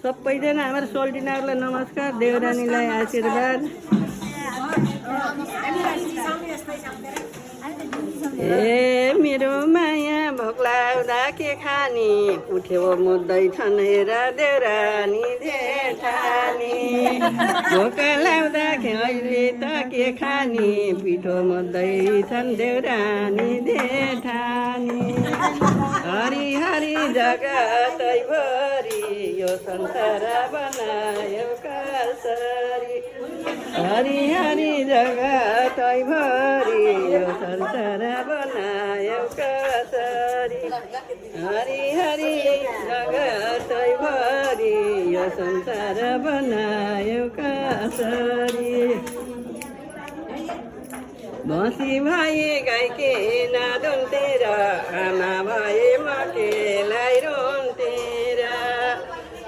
सबैजना हाम्रो सोल्टिनाहरूलाई नमस्कार, देवरानीलाई आशीर्वाद। ए मेरो माया भोक लाग्दा के खाने, उठ्यो मुद्दैछन् हेर देवरानी जेठानी। भोक लाग्दा अहिले त के खाने, पिठो मुद्दैछन् देवरानी जेठानी। हरि हरि जगतैभरि यो संसार बनायो कसरी, हरि हरि जगतैभरि यो संसार बनायो कसरी, हरि हरि जगतैभरि यो संसार बनायो कसरी। भसी भए गाईके नादुन्तेर, आमा भए मकेलाई रुन्तेर।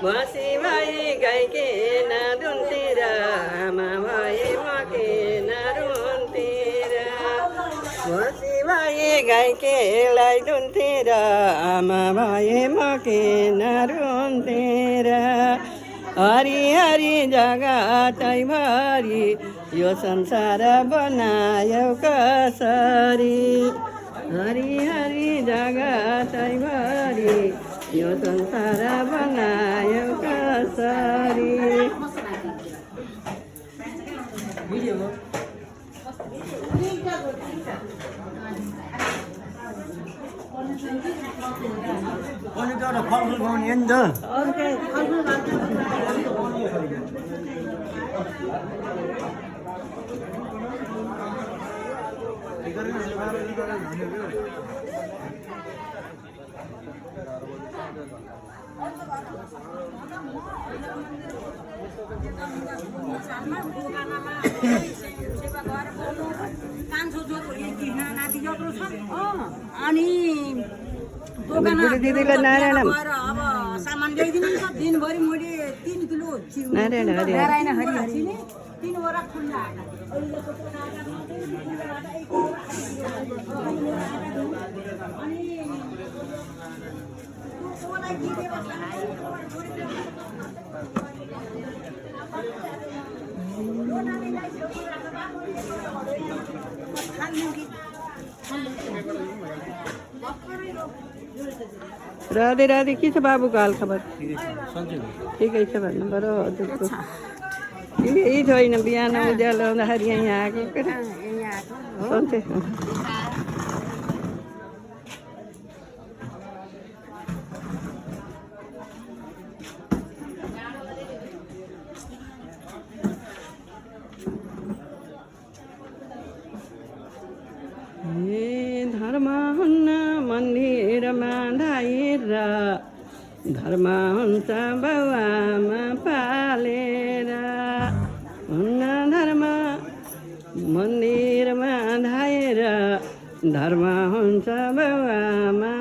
भसी भए गाईके नादुन्तेर, आमा भए मके नारुन्तेर। भसी भए गाईकेलाई दुन्तेर, आमा भए मके नारुन्तेर। हरि हरि जगतैभरि यो संसार बनायो कसरी, हरि हरि जगतैभरि यो संसार बनायो कसरी। फलफुल पाउने नि त अनि दिदीलाई नारायण अब सामान ल्याइदिनु नि त। दिनभरि मैले 3 किलो नारायण हरि नारायण हरि 3 वटा खुल्ला राधे राधे। के छ बाबुको हालखबर? ठिकै छ भन्नु पऱ्यो हजुरको। यही छैन, बिहान उज्यालो हुँदाखेरि यहीँ आएको के सन्चै। धर्म हुन्न मन्दिरमा धाएर, धर्म हुन्छ बाउआमा पालेर। हुन्न धर्म मन्दिरमा धाएर, धर्म हुन्छ बाउआमा